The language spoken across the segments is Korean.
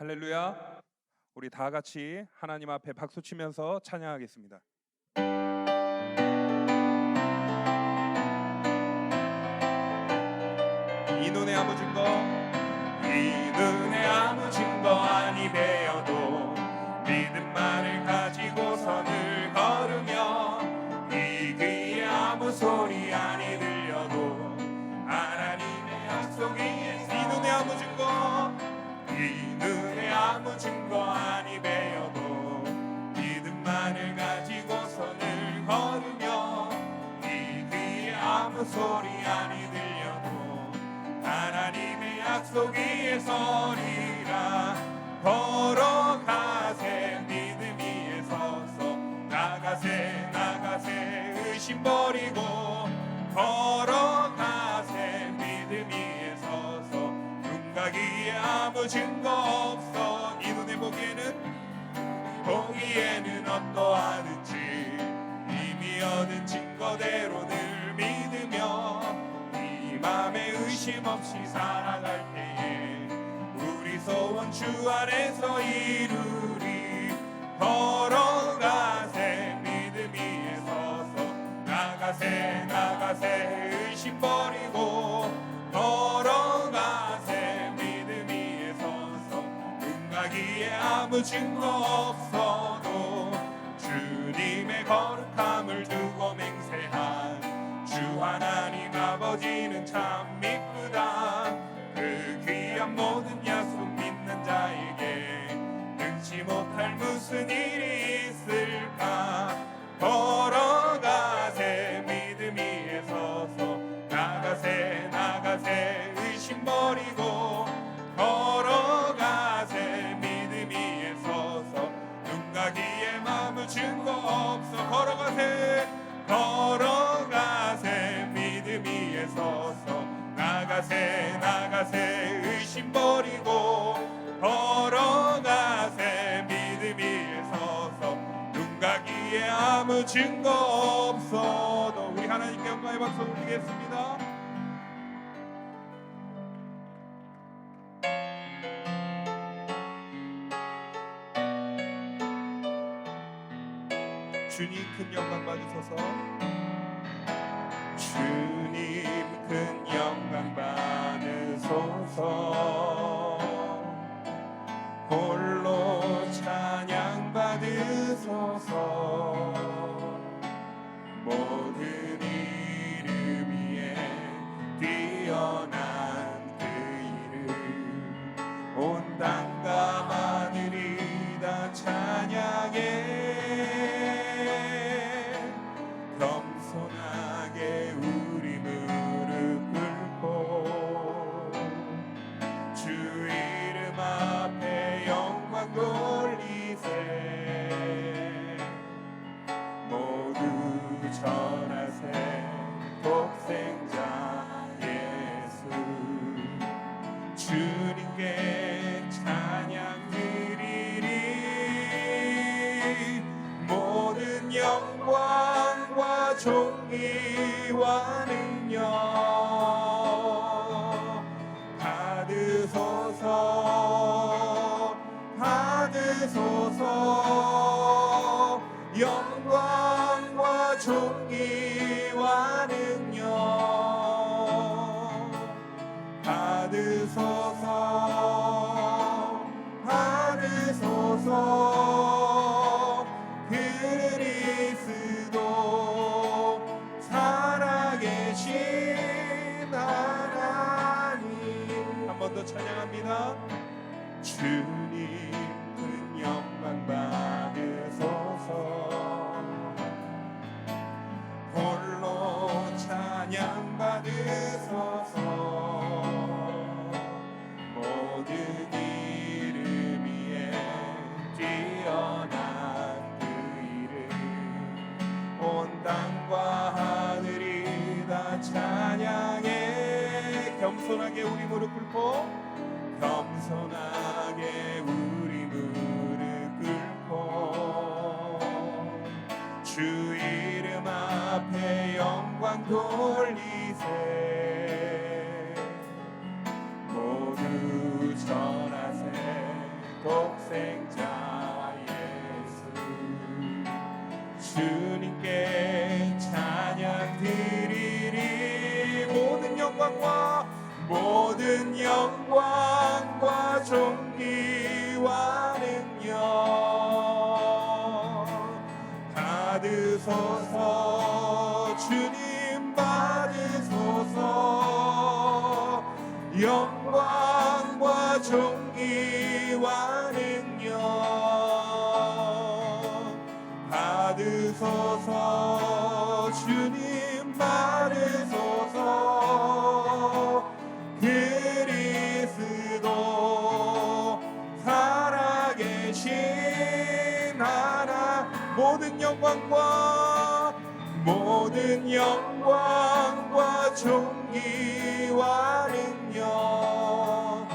할렐루야. 우리 다 같이 하나님 앞에 박수 치면서 찬양하겠습니다. 이 눈에 아무 증거, 이 눈에 아무 증거 아니 되어도 믿음만을 가지고서 늘 걸으며 이 귀에 아무 소리 아니 들려도 하나님의 약속이 이 눈에 아무 증거, 이 눈에 아무 증거 아니 되어도 믿음만을 가지고서 늘 걸으며 이 귀에 아무 소리 아니 들려도 하나님의 약속 위에 서리라. 걸어가세 믿음 위에 서서 나가세 나가세 의심 버리고 걸어가세 믿음 위에 서서 눈가기에 아무 증거 없어. 이 눈에 보기에는 어떠하든지 이미 얻은 증거대로 늘 믿으며 이 맘에 의심 없이 살아갈 때에 우리 소원 주 안에서 이루리. 걸어가세 믿음 위에 서서 나가세 나가세 의심 버리고 걸어가세 믿음 위에 서서 눈가기에 아무 증거 없어도 주님의 거룩함을 두고 맹세한 주 하나님 아버지는 참 미쁘다. 그 귀한 모든 약속 믿는 자에게 능치 못할 무슨 일이 있을까. 걸어가세 믿음 위에 서서 나가세 나가세 의심 버리고 걸어가세 믿음 위에 서서 눈가기에 아무 증거 없어. 걸어가세 걸어가세 믿음 위에 서서 나가세 나가세 의심 버리고 걸어가세 믿음 위에 서서 눈가기에 아무 증거 없어도. 우리 하나님께 영광의 박수 올리겠습니다. 주님 큰 영광 받으소서. 주님 큰 영광 받으소서. 홀로 찬양 받으소서. 모든 이름 위에 뛰어난 그 이름 온 땅과 하늘이 다 찬양해. 겸손하게 우리 무릎 꿇고 주 이름 앞에 영광 돌리세. 모두 전하세 독생자 예수. 주님께 찬양 드리리. 모든 영광과 존귀와 능력 받으소서 받으소서. 영광과 존귀와 능력 받으소서 받으소서. 그리스도 살아계신 하나님. 한 번 더 찬양합니다. 주님 큰 영광 받으소서. 홀로 찬양 받으소서. 모든 이름 위에 뛰어난 그 이름 온 땅과 하늘이 다 찬양해. 겸손하게 우리 무릎 꿇고 겸손하게 우리 무릎 꿇고 주 이름 앞에 영광 돌리세. 모두 전하세 독생자 예수 주님께 찬양 드리리 모든 영광과 존귀와 능력 받으소서 주님 받으소서 영광과 존귀와 능력 받으소서 주님 받으소서 그리스도 살아계신 하나 모든 영광과 존귀와 능력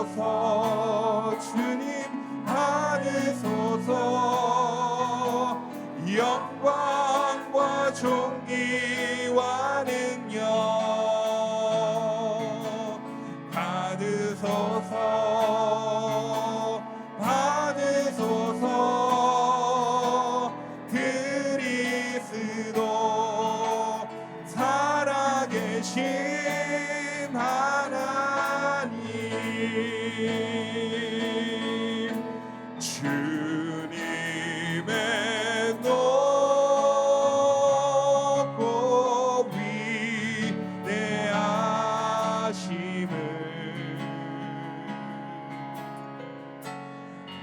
받으소서 주님 받으소서 영광과 존귀와 능력 받으소서 그리스도 살아계신 하나님 주님의 높고 위대하심을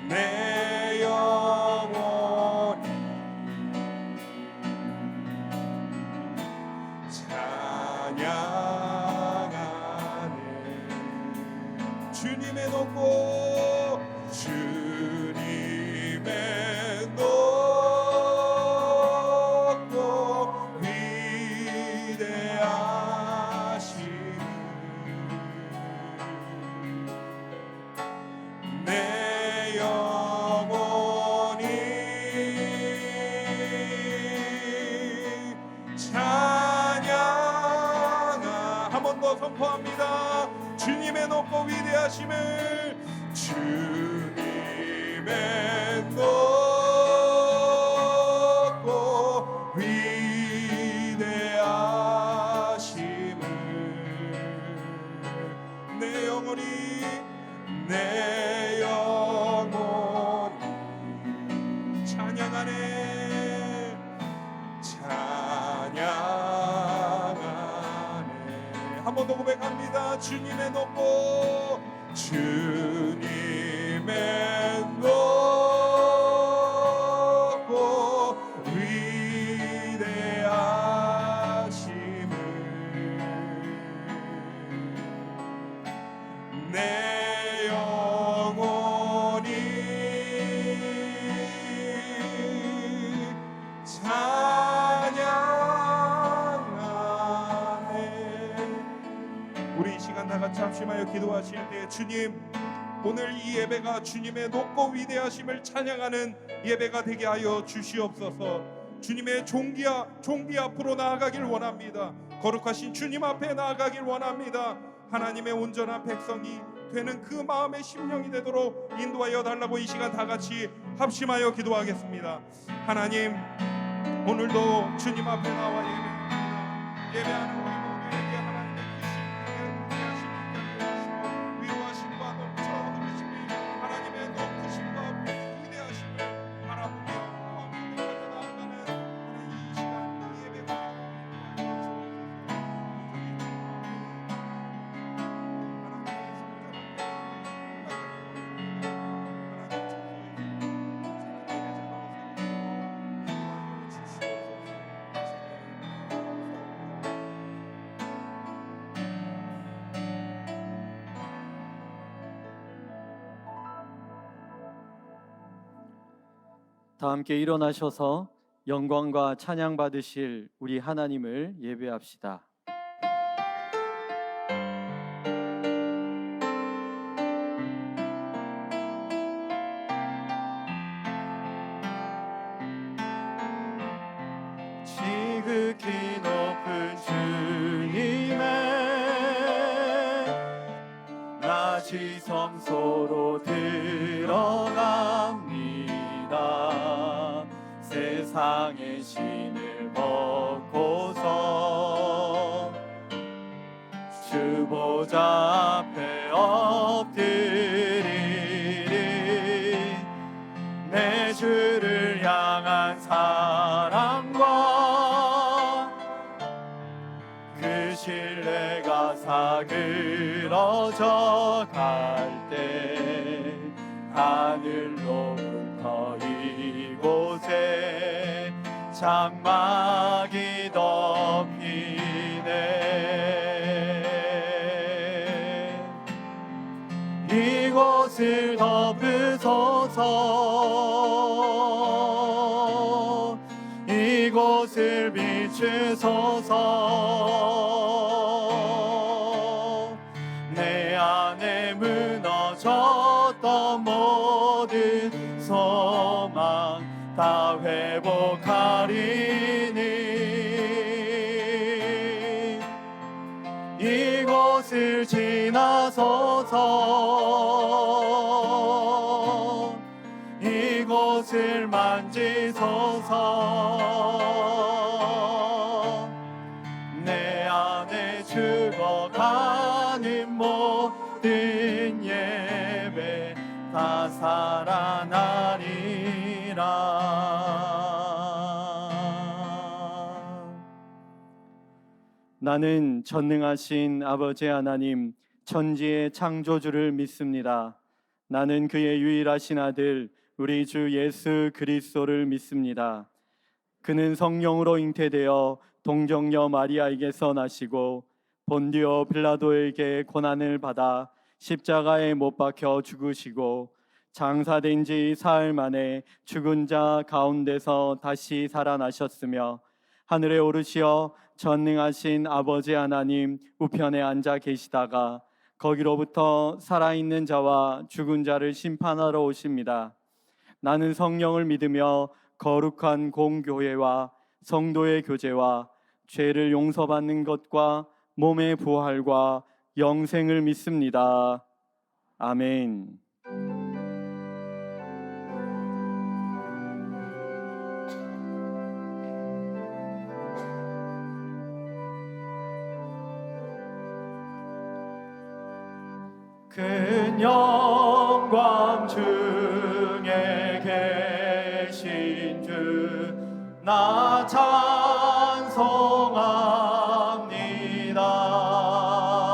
내 영혼이 찬양하네 주님의 높고 위대하심을 내 영혼이 찬양하 한 번 더 선포합니다. 주님의 높고 위대하심을 주님의 높고 위대하심을 내 영혼이 찬양하네 한 번 더 고백합니다. 주님의 높고 위대하심을 내 영혼이 찬양하네. 우리 이 시간 다 같이 합심하여 기도하실 때 주님 오늘 이 예배가 주님의 높고 위대하심을 찬양하는 예배가 되게 하여 주시옵소서. 주님의 종기 앞으로 나아가길 원합니다. 거룩하신 주님 앞에 나아가길 원합니다. 하나님의 온전한 백성이 되는 그 마음의 심령이 되도록 인도하여 달라고 이 시간 다 같이 합심하여 기도하겠습니다. 하나님 오늘도 주님 앞에 나와 예배하는 우리 모두에게 하나님의 크신 위대하심을 위로하심과 넘쳐 흐르심이 하나님의 높으심과 위대하심을 바라보며 나아가는 이 시간 이 예배가 다 함께 일어나셔서 영광과 찬양 받으실 우리 하나님을 예배합시다. 지극히 높은 주님의 낮은 다시 성소로 들어갑니다. 세상의 신을 벗고서 주 보좌 앞에 엎드리리. 내 주를 향한 사랑과 그 신뢰가 사그러져 갈 때 하늘로부터 이곳에 장막이 덮이네. 이곳을 덮으소서. 이곳을 비추소서. 내 안에 무너졌던 모든 소망 다 회복하리니. 이곳을 지나소서. 이곳을 만지소서. 내 안에 죽어가는 모든 예배 다 살아나리라. 나는 전능하신 아버지 하나님 천지의 창조주를 믿습니다. 나는 그의 유일하신 아들 우리 주 예수 그리스도를 믿습니다. 그는 성령으로 잉태되어 동정녀 마리아에게서 나시고 본디오 빌라도에게 고난을 받아 십자가에 못 박혀 죽으시고 장사된 지 사흘 만에 죽은 자 가운데서 다시 살아나셨으며 하늘에 오르시어 전능하신 아버지 하나님 우편에 앉아 계시다가 거기로부터 살아있는 자와 죽은 자를 심판하러 오십니다. 나는 성령을 믿으며 거룩한 공교회와 성도의 교제와 죄를 용서받는 것과 몸의 부활과 영생을 믿습니다. 아멘. 큰 영광 중에 계신 주 나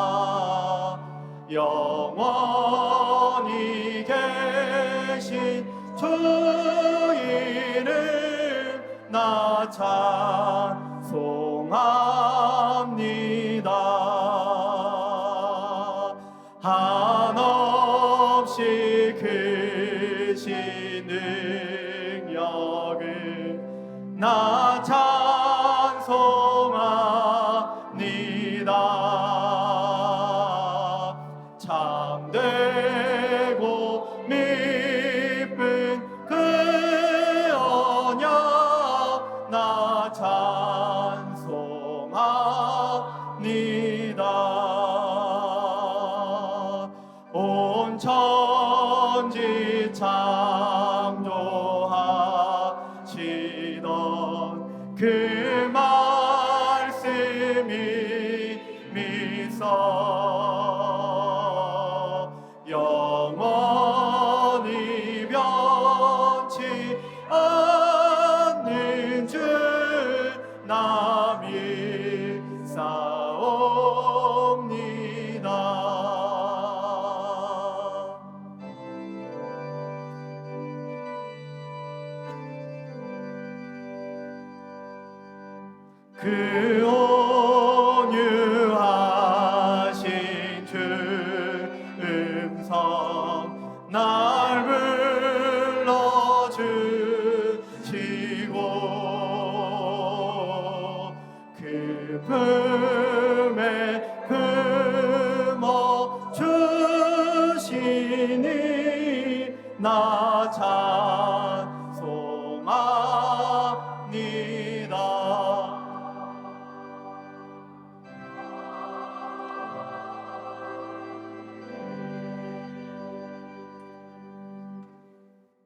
찬송합니다. 영원히 계신 주 이름 나 찬송합니다. 한없이 크신 능력을 나 찬송합니다. 참되고 미쁜 그 언약 나 찬송합니다. 온 천지 창조하시던 그 말씀이 미서 영원히 변치 않는 주 나 믿사옵니다. 그 온유하신 주 음성 날 불러주시고 그 품에 품어 주시니 나 찬송합니다.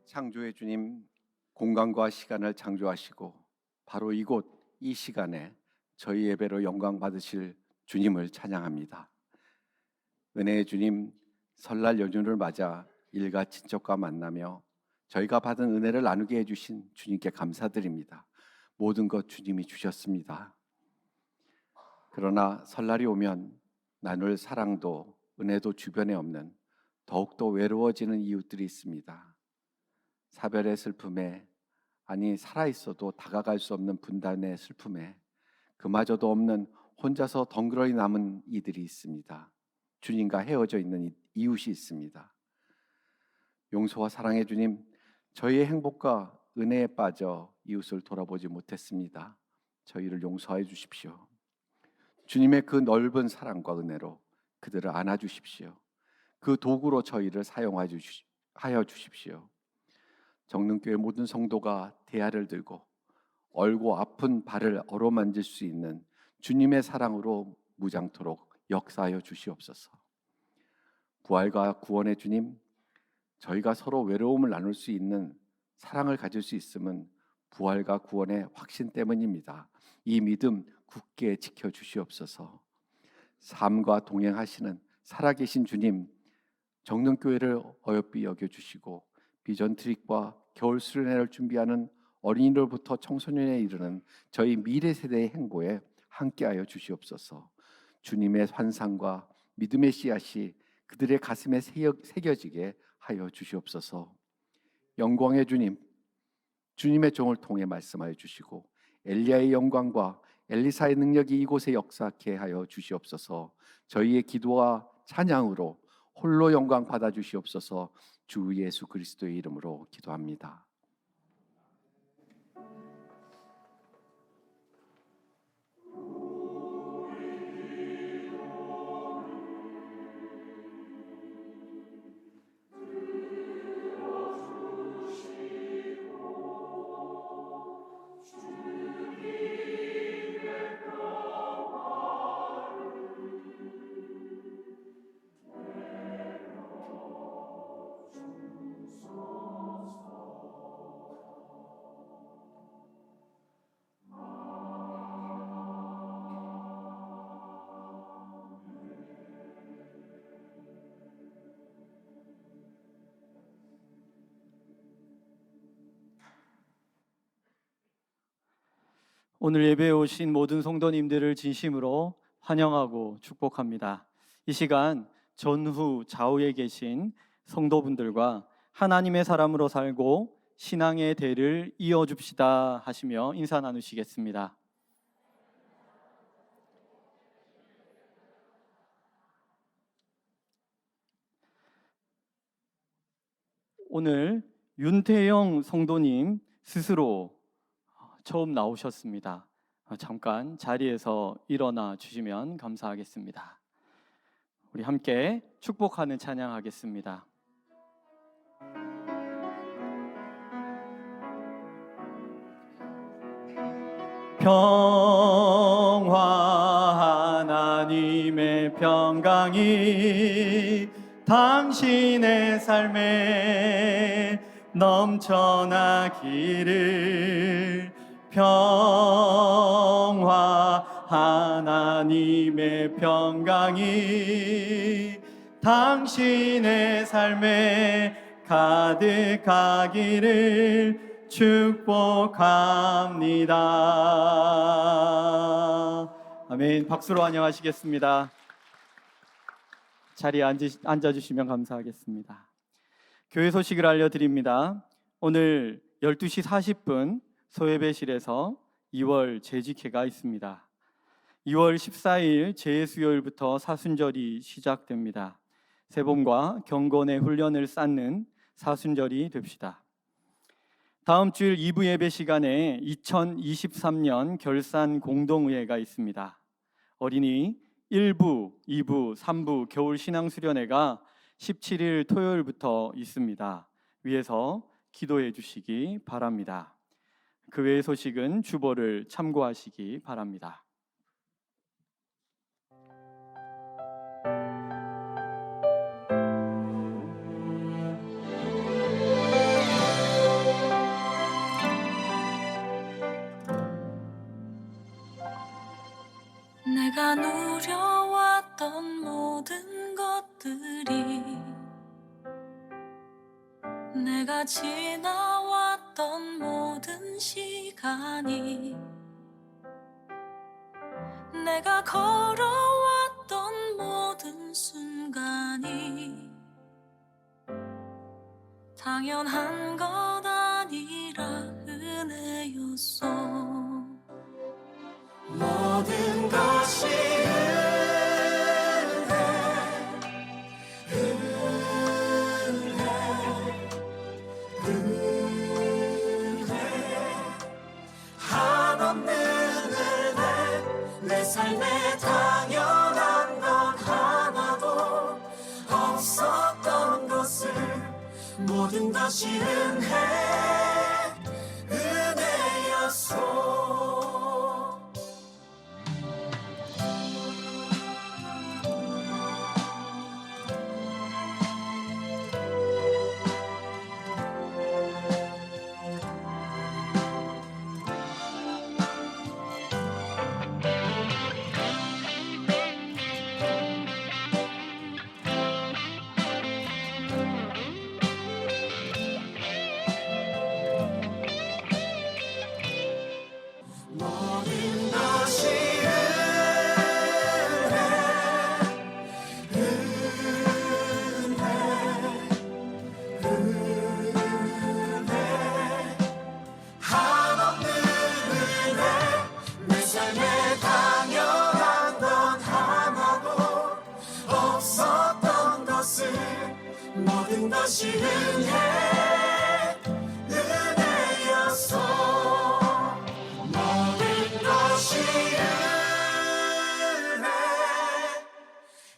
창조의 주님, 공간과 시간을 창조하시고 바로 이곳 이 시간에 저희 예배로 영광 받으실 주님을 찬양합니다. 은혜의 주님, 설날 연휴를 맞아 일가 친척과 만나며 저희가 받은 은혜를 나누게 해주신 주님께 감사드립니다. 모든 것 주님이 주셨습니다. 그러나 설날이 오면 나눌 사랑도 은혜도 주변에 없는 더욱더 외로워지는 이웃들이 있습니다. 사별의 슬픔에, 아니 살아있어도 다가갈 수 없는 분단의 슬픔에 그마저도 없는 혼자서 덩그러니 남은 이들이 있습니다. 주님과 헤어져 있는 이웃이 있습니다. 용서와 사랑의 주님, 저희의 행복과 은혜에 빠져 이웃을 돌아보지 못했습니다. 저희를 용서해 주십시오. 주님의 그 넓은 사랑과 은혜로 그들을 안아주십시오. 그 도구로 저희를 사용하여 주십시오. 정릉교회 모든 성도가 대야를 들고 얼고 아픈 발을 어루만질 수 있는 주님의 사랑으로 무장토록 역사하여 주시옵소서. 부활과 구원의 주님, 저희가 서로 외로움을 나눌 수 있는 사랑을 가질 수 있음은 부활과 구원의 확신 때문입니다. 이 믿음 굳게 지켜주시옵소서. 삶과 동행하시는 살아계신 주님, 정릉교회를 어여삐 여겨주시고 비전 트립과 겨울 수련회를 준비하는 어린이들부터 청소년에 이르는 저희 미래 세대의 행보에 함께하여 주시옵소서. 주님의 환상과 믿음의 씨앗이 그들의 가슴에 새겨지게 하여 주시옵소서. 영광의 주님, 주님의 종을 통해 말씀하여 주시고 엘리야의 영광과 엘리사의 능력이 이곳에 역사하게 하여 주시옵소서. 저희의 기도와 찬양으로 홀로 영광 받아 주시옵소서. 주 예수 그리스도의 이름으로 기도합니다. 오늘 예배에 오신 모든 성도님들을 진심으로 환영하고 축복합니다. 이 시간 전후 좌우에 계신 성도분들과 하나님의 사람으로 살고 신앙의 대를 이어줍시다 하시며 인사 나누시겠습니다. 오늘 윤태영 성도님 스스로 처음 나오셨습니다. 잠깐 자리에서 일어나 주시면 감사하겠습니다. 우리 함께 축복하는 찬양하겠습니다. 평화 하나님의 평강이 당신의 삶에 넘쳐나기를. 평화 하나님의 평강이 당신의 삶에 가득하기를 축복합니다. 아멘. 박수로 환영하시겠습니다. 자리에 앉아주시면 감사하겠습니다. 교회 소식을 알려드립니다. 오늘 12시 40분 소예배실에서 2월 재직회가 있습니다. 2월 14일 재수요일부터 사순절이 시작됩니다. 세봄과 경건의 훈련을 쌓는 사순절이 됩시다. 다음 주일 2부 예배 시간에 2023년 결산 공동의회가 있습니다. 어린이 1부, 2부, 3부 겨울 신앙수련회가 17일 토요일부터 있습니다. 위에서 기도해 주시기 바랍니다. 그 외의 소식은 주보를 참고하시기 바랍니다. 내가 지나왔던 모든 시간이, 내가 걸어왔던 모든 순간이 당연한 것 아니라 은혜였어. 모든 것이 한없는 은혜, 내 삶에 당연한 건 하나도 없었던 것을, 모든 것이 은혜였소. 모든 것이 한없는 은혜, 내 삶에 당연한 건 하나도 없었던 것을, 모든 것이 은혜였어. 모든 것이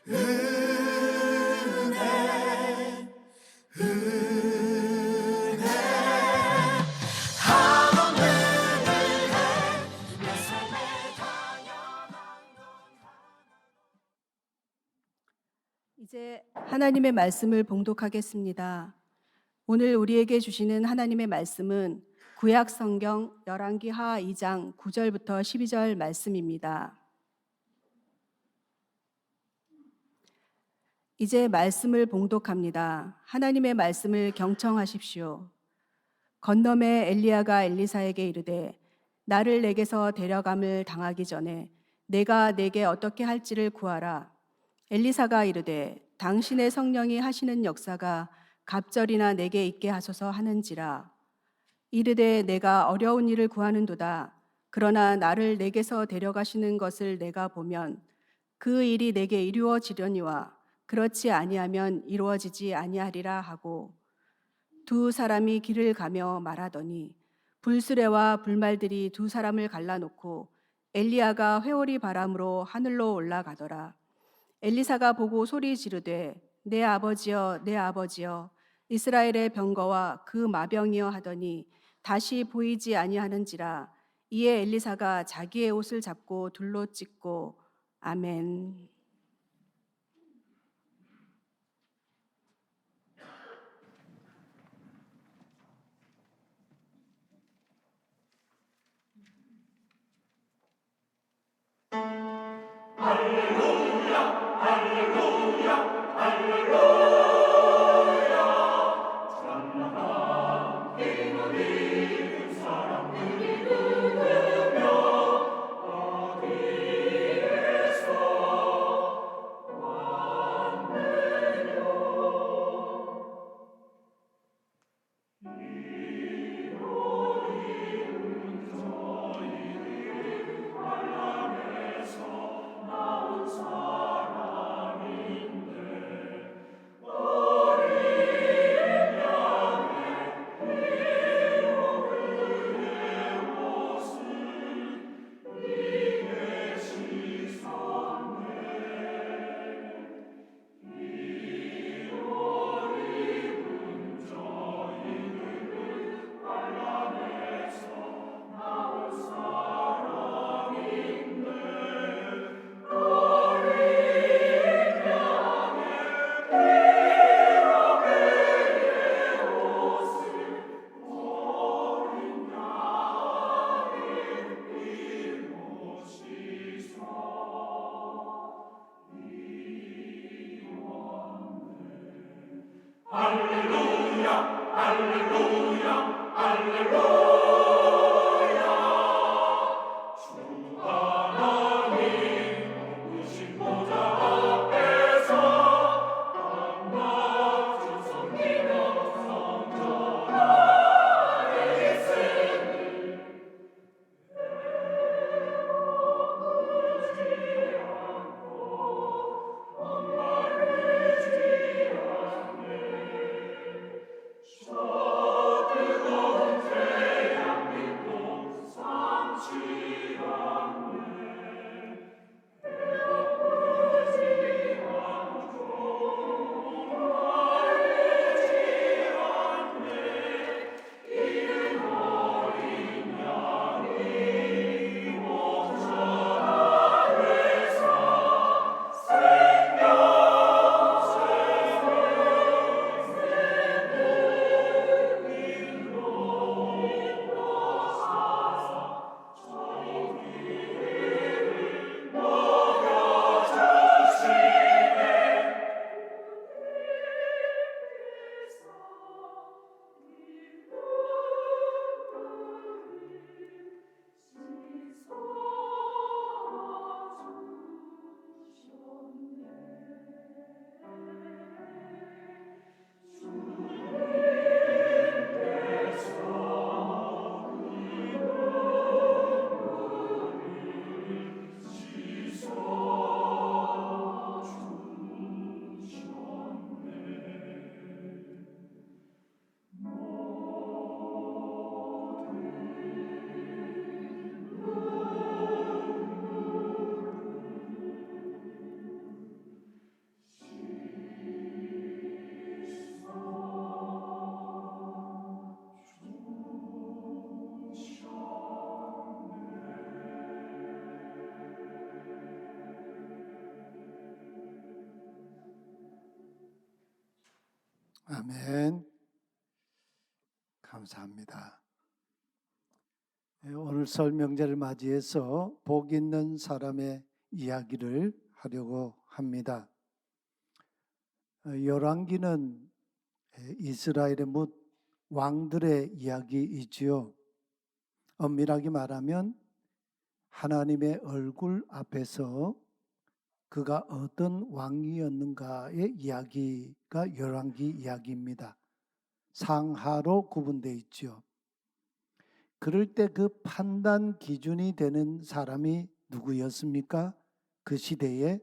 은혜, 한없는 은혜, 내 삶에 당연한 건. 이제 하나님의 말씀을 봉독하겠습니다. 오늘 우리에게 주시는 하나님의 말씀은 구약 성경 열왕기 하 2장 9절부터 12절 말씀입니다. 이제 말씀을 봉독합니다. 하나님의 말씀을 경청하십시오. 건너매 엘리야가 엘리사에게 이르되 나를 내게서 데려감을 당하기 전에 내가 내게 어떻게 할지를 구하라. 엘리사가 이르되 당신의 성령이 하시는 역사가 갑절이나 내게 있게 하소서 하는지라. 이르되 내가 어려운 일을 구하는도다. 그러나 나를 내게서 데려가시는 것을 내가 보면 그 일이 내게 이루어지려니와 그렇지 아니하면 이루어지지 아니하리라 하고, 두 사람이 길을 가며 말하더니 불수레와 불말들이 두 사람을 갈라놓고 엘리야가 회오리 바람으로 하늘로 올라가더라. 엘리사가 보고 소리 지르되 내 아버지여 내 아버지여 이스라엘의 병거와 그 마병이여 하더니 다시 보이지 아니하는지라. 이에 엘리사가 자기의 옷을 잡고 둘로 찢고 아멘. 할렐루야, 할렐루야. 아멘. 감사합니다. 오늘 설 명절을 맞이해서 복 있는 사람의 이야기를 하려고 합니다. 열왕기는 이스라엘의 뭇 왕들의 이야기이지요. 엄밀하게 말하면 하나님의 얼굴 앞에서 그가 어떤 왕이었는가의 이야기가 열왕기 이야기입니다. 상하로 구분되어 있죠. 그럴 때 그 판단 기준이 되는 사람이 누구였습니까? 그 시대에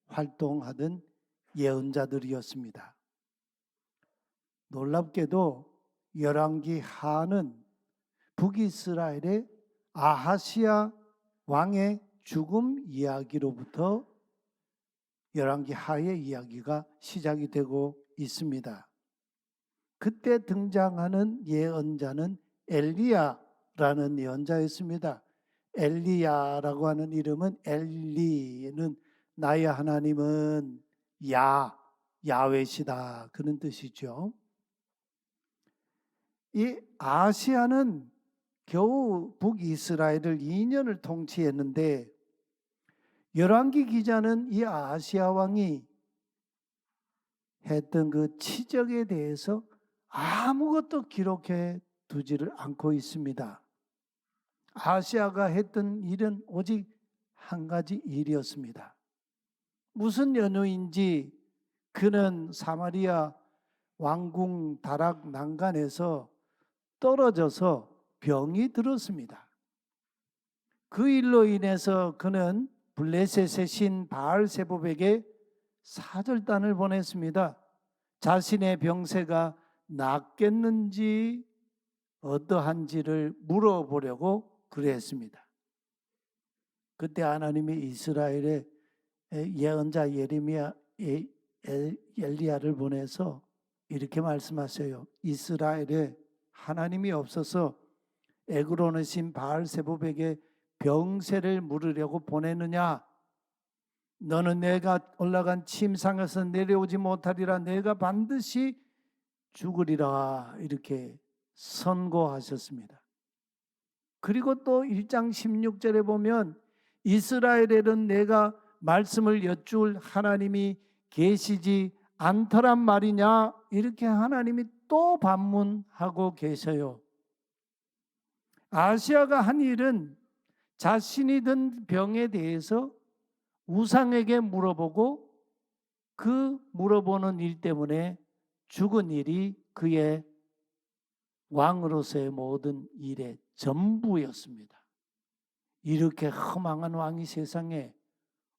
활동하던 예언자들이었습니다. 놀랍게도 열왕기 하는 북이스라엘의 아하시아 왕의 죽음 이야기로부터 열왕기 하의 이야기가 시작이 되고 있습니다. 그때 등장하는 예언자는 엘리야라는 예언자였습니다. 엘리야라고 하는 이름은 엘리는 나의 하나님은 야훼시다 그런 뜻이죠. 이 아시아는 겨우 북이스라엘을 2년을 통치했는데 열왕기 기자는 이 아시아 왕이 했던 그 치적에 대해서 아무것도 기록해 두지를 않고 있습니다. 아시아가 했던 일은 오직 한 가지 일이었습니다. 무슨 연유인지 그는 사마리아 왕궁 다락 난간에서 떨어져서 병이 들었습니다. 그 일로 인해서 그는 블레셋의 신 바알세봅에게 사절단을 보냈습니다. 자신의 병세가 낫겠는지 어떠한지를 물어보려고 그랬습니다. 그때 하나님이 이스라엘의 예언자 엘리야를 보내서 이렇게 말씀하세요. 이스라엘에 하나님이 없어서 에그론의 신 바알세봅에게 병세를 물으려고 보내느냐? 너는 내가 올라간 침상에서 내려오지 못하리라. 내가 반드시 죽으리라. 이렇게 선고하셨습니다. 그리고 또 1장 16절에 보면 이스라엘에는 내가 말씀을 여쭐 하나님이 계시지 않더란 말이냐? 이렇게 하나님이 또 반문하고 계셔요. 아시아가 한 일은 자신이 든 병에 대해서 우상에게 물어보고 그 물어보는 일 때문에 죽은 일이 그의 왕으로서의 모든 일의 전부였습니다. 이렇게 허망한 왕이 세상에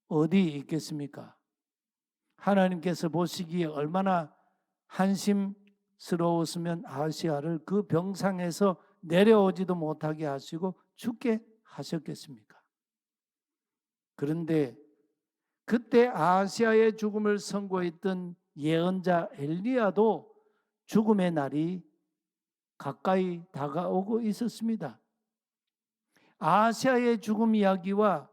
어디 있겠습니까? 하나님께서 보시기에 얼마나 한심스러웠으면 아시아를 그 병상에서 내려오지도 못하게 하시고 죽게 하셨겠습니까? 그런데 그때 아시아의 죽음을 선고했던 예언자 엘리야도 죽음의 날이 가까이 다가오고 있었습니다. 아시아의 죽음 이야기와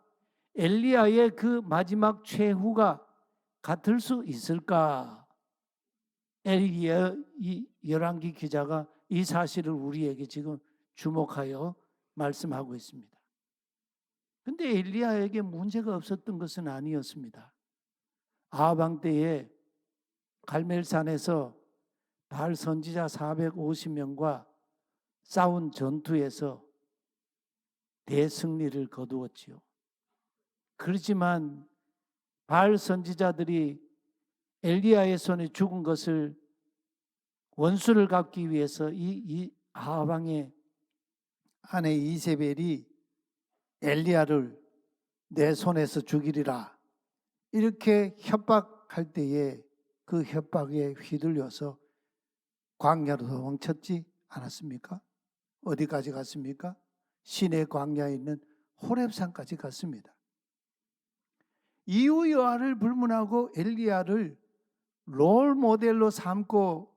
엘리야의 그 마지막 최후가 같을 수 있을까? 열왕기 기자가 이 사실을 우리에게 지금 주목하여 말씀하고 있습니다. 근데 엘리야에게 문제가 없었던 것은 아니었습니다. 아합 때에 갈멜산에서 바알 선지자 450명과 싸운 전투에서 대승리를 거두었지요. 그렇지만 바알 선지자들이 엘리야의 손에 죽은 것을 원수를 갚기 위해서 이 아합 왕의 아내 이세벨이 엘리야를 내 손에서 죽이리라 이렇게 협박할 때에 그 협박에 휘둘려서 광야로 도망쳤지 않았습니까? 어디까지 갔습니까? 시내 광야에 있는 호렙산까지 갔습니다. 이후 여하를 불문하고 엘리야를 롤 모델로 삼고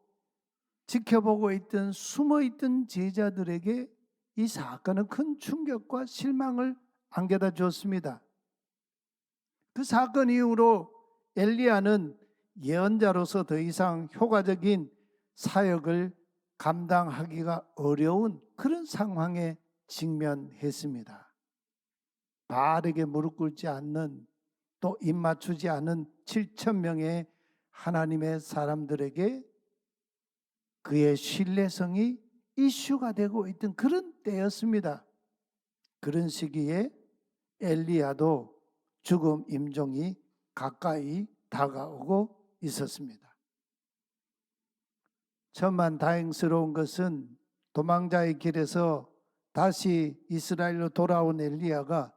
지켜보고 있던 숨어있던 제자들에게 이 사건은 큰 충격과 실망을 안겨다 주었습니다. 그 사건 이후로 엘리야는 예언자로서 더 이상 효과적인 사역을 감당하기가 어려운 그런 상황에 직면했습니다. 바르게 무릎 꿇지 않는, 또 입 맞추지 않은 7천 명의 하나님의 사람들에게 그의 신뢰성이 이슈가 되고 있던 그런 때였습니다. 그런 시기에 엘리야도 죽음 임종이 가까이 다가오고 있었습니다. 천만 다행스러운 것은 도망자의 길에서 다시 이스라엘로 돌아온 엘리야가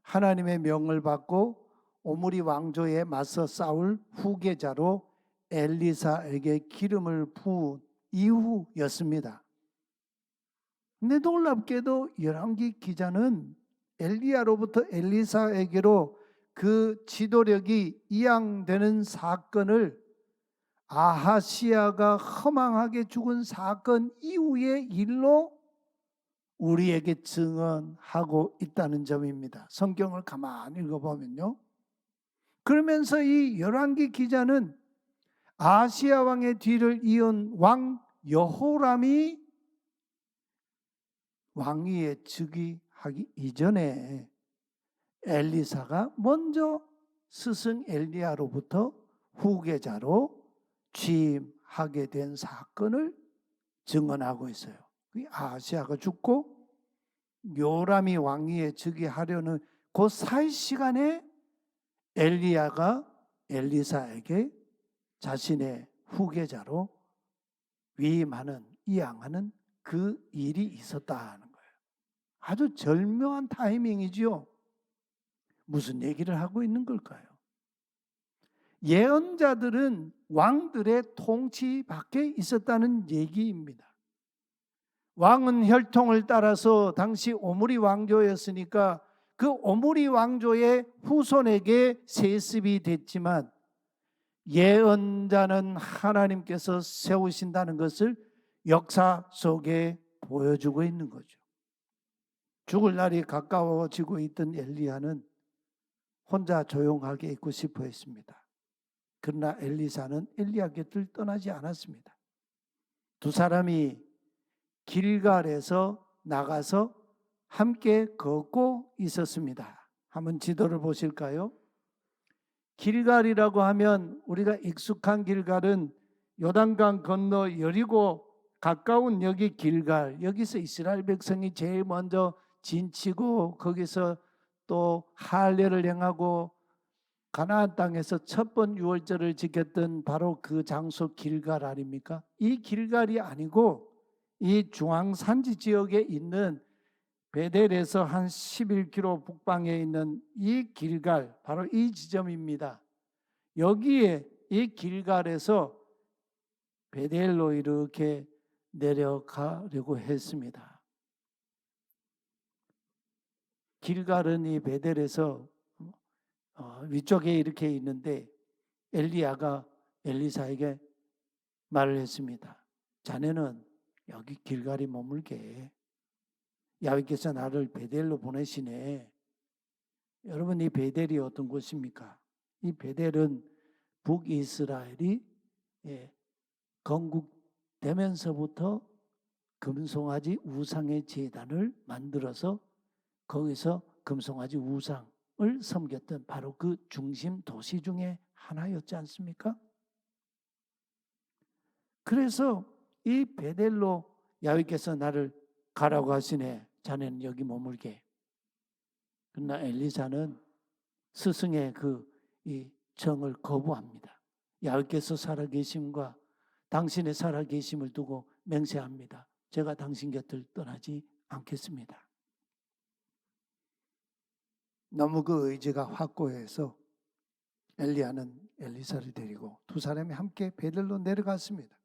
하나님의 명을 받고 오므리 왕조에 맞서 싸울 후계자로 엘리사에게 기름을 부은 이후였습니다. 근데 놀랍게도 열왕기 기자는 엘리야로부터 엘리사에게로 그 지도력이 이양되는 사건을 아하시야가 허망하게 죽은 사건 이후의 일로 우리에게 증언하고 있다는 점입니다. 성경을 가만히 읽어보면요. 그러면서 이 열왕기 기자는 아하시야 왕의 뒤를 이은 왕 여호람이 왕위에 즉위하기 이전에 엘리사가 먼저 스승 엘리야로부터 후계자로 취임하게 된 사건을 증언하고 있어요. 아하시야가 죽고 요람이 왕위에 즉위하려는 그 사이 시간에 엘리야가 엘리사에게 자신의 후계자로 위임하는, 이양하는 그 일이 있었다는 거예요. 아주 절묘한 타이밍이지요. 무슨 얘기를 하고 있는 걸까요? 예언자들은 왕들의 통치 밖에 있었다는 얘기입니다. 왕은 혈통을 따라서 당시 오므리 왕조였으니까 그 오므리 왕조의 후손에게 세습이 됐지만 예언자는 하나님께서 세우신다는 것을 역사 속에 보여주고 있는 거죠. 죽을 날이 가까워지고 있던 엘리야는 혼자 조용하게 있고 싶어 했습니다. 그러나 엘리사는 엘리야 곁을 떠나지 않았습니다. 두 사람이 길갈에서 나가서 함께 걷고 있었습니다. 한번 지도를 보실까요? 길갈이라고 하면 우리가 익숙한 길갈은 요단강 건너 여리고 가까운 여기 길갈, 여기서 이스라엘 백성이 제일 먼저 진치고 거기서 또 할례를 행하고 가나안 땅에서 첫 번 유월절을 지켰던 바로 그 장소 길갈 아닙니까? 이 길갈이 아니고 이 중앙산지 지역에 있는 베델에서 한 11km 북방에 있는 이 길갈, 바로 이 지점입니다. 여기에 이 길갈에서 베델로 이렇게 내려가려고 했습니다. 길갈은 이 베델에서 위쪽에 이렇게 있는데 엘리야가 엘리사에게 말을 했습니다. 자네는 여기 길갈이 머물게. 야훼께서 나를 베델로 보내시네. 여러분, 이 베델이 어떤 곳입니까? 이 베델은 북이스라엘이 건국되면서부터 금송아지 우상의 제단을 만들어서 거기서 금송아지 우상을 섬겼던 바로 그 중심 도시 중에 하나였지 않습니까? 그래서 이 베델로 야훼께서 나를 가라고 하시네. 자네는 여기 머물게. 그러나 엘리사는 스승의 이 청을 거부합니다. 야훼께서 살아계심과 당신의 살아계심을 두고 맹세합니다. 제가 당신 곁을 떠나지 않겠습니다. 너무 그 의지가 확고해서 엘리야는 엘리사를 데리고 두 사람이 함께 베델로 내려갔습니다.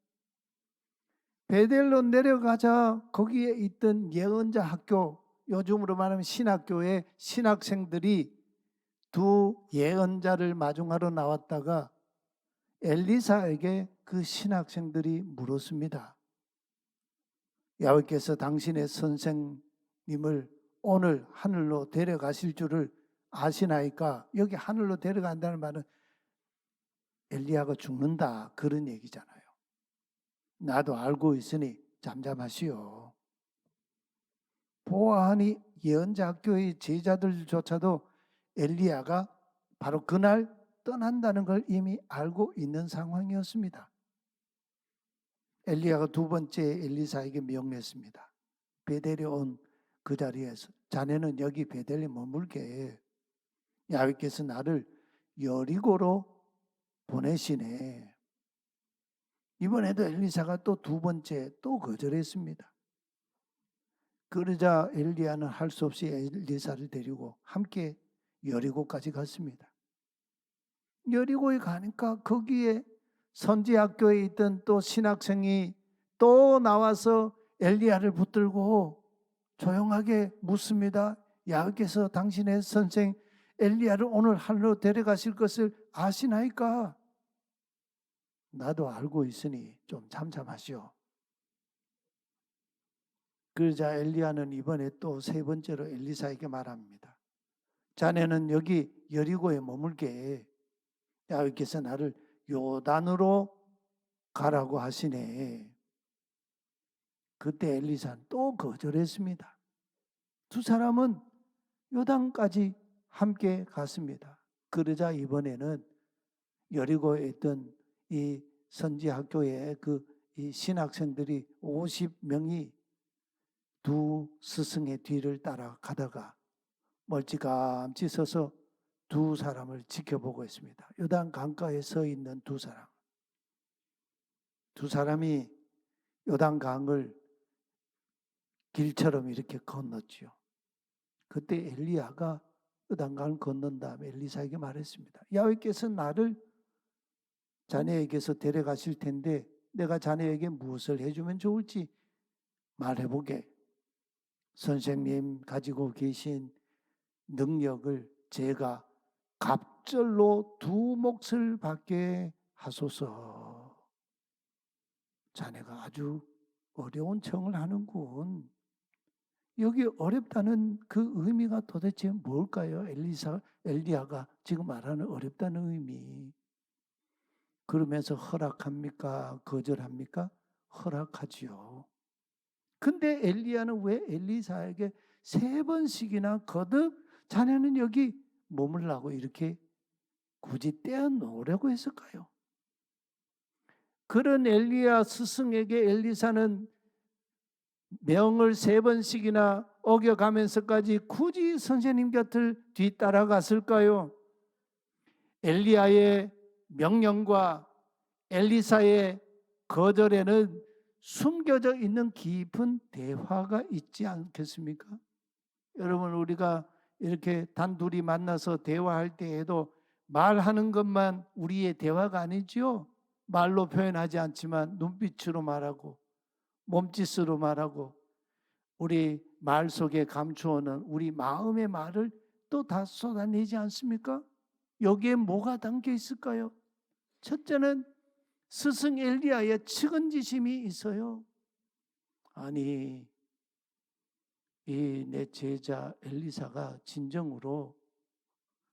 베델로 내려가자 거기에 있던 예언자 학교, 요즘으로 말하면 신학교의 신학생들이 두 예언자를 마중하러 나왔다가 엘리사에게 그 신학생들이 물었습니다. 야훼께서 당신의 선생님을 오늘 하늘로 데려가실 줄을 아시나이까? 여기 하늘로 데려간다는 말은 엘리야가 죽는다, 그런 얘기잖아요. 나도 알고 있으니 잠잠하시오. 보아하니 예언자 학교의 제자들조차도 엘리야가 바로 그날 떠난다는 걸 이미 알고 있는 상황이었습니다. 엘리야가 두 번째 엘리사에게 명령했습니다. 베델에 온 그 자리에서 자네는 여기 베델에 머물게 해. 야훼께서 나를 여리고로 보내시네. 이번에도 엘리사가 또 두 번째 또 거절했습니다. 그러자 엘리야는 할 수 없이 엘리사를 데리고 함께 여리고까지 갔습니다. 여리고에 가니까 거기에 선지학교에 있던 또 신학생이 또 나와서 엘리야를 붙들고 조용하게 묻습니다. 야훼께서 당신의 선생 엘리야를 오늘 하늘로 데려가실 것을 아시나이까? 나도 알고 있으니 좀 잠잠하시오. 그러자 엘리야는 이번에 또 세 번째로 엘리사에게 말합니다. 자네는 여기 여리고에 머물게 해. 야훼께서 나를 요단으로 가라고 하시네. 그때 엘리사는 또 거절했습니다. 두 사람은 요단까지 함께 갔습니다. 그러자 이번에는 여리고에 있던 이 선지학교의 이 신학생들이 50명이 두 스승의 뒤를 따라가다가 멀찌감치 서서 두 사람을 지켜보고 있습니다. 요단 강가에 서 있는 두 사람. 두 사람이 요단 강을 길처럼 이렇게 건넜지요. 그때 엘리야가 요단강을 건넌 다음에 엘리사에게 말했습니다. 야훼께서 나를 자네에게서 데려가실 텐데 내가 자네에게 무엇을 해주면 좋을지 말해보게. 선생님 가지고 계신 능력을 제가 갑절로 두 몫을 받게 하소서. 자네가 아주 어려운 청을 하는군. 여기 어렵다는 그 의미가 도대체 뭘까요? 엘리야가 지금 말하는 어렵다는 의미. 그러면서 허락합니까? 거절합니까? 허락하지요. 근데 엘리야는 왜 엘리사에게 세 번씩이나 거듭 자네는 여기 머물라고 이렇게 굳이 떼어놓으려고 했을까요? 그런 엘리야 스승에게 엘리사는 명을 세 번씩이나 어겨가면서까지 굳이 선생님 곁을 뒤따라갔을까요? 엘리야의 명령과 엘리사의 거절에는 숨겨져 있는 깊은 대화가 있지 않겠습니까? 여러분, 우리가 이렇게 단둘이 만나서 대화할 때에도 말하는 것만 우리의 대화가 아니지요. 말로 표현하지 않지만 눈빛으로 말하고 몸짓으로 말하고 우리 말 속에 감추어놓은 우리 마음의 말을 또 다 쏟아내지 않습니까? 여기에 뭐가 담겨 있을까요? 첫째는 스승 엘리야의 측은지심이 있어요. 아니, 이 내 제자 엘리사가 진정으로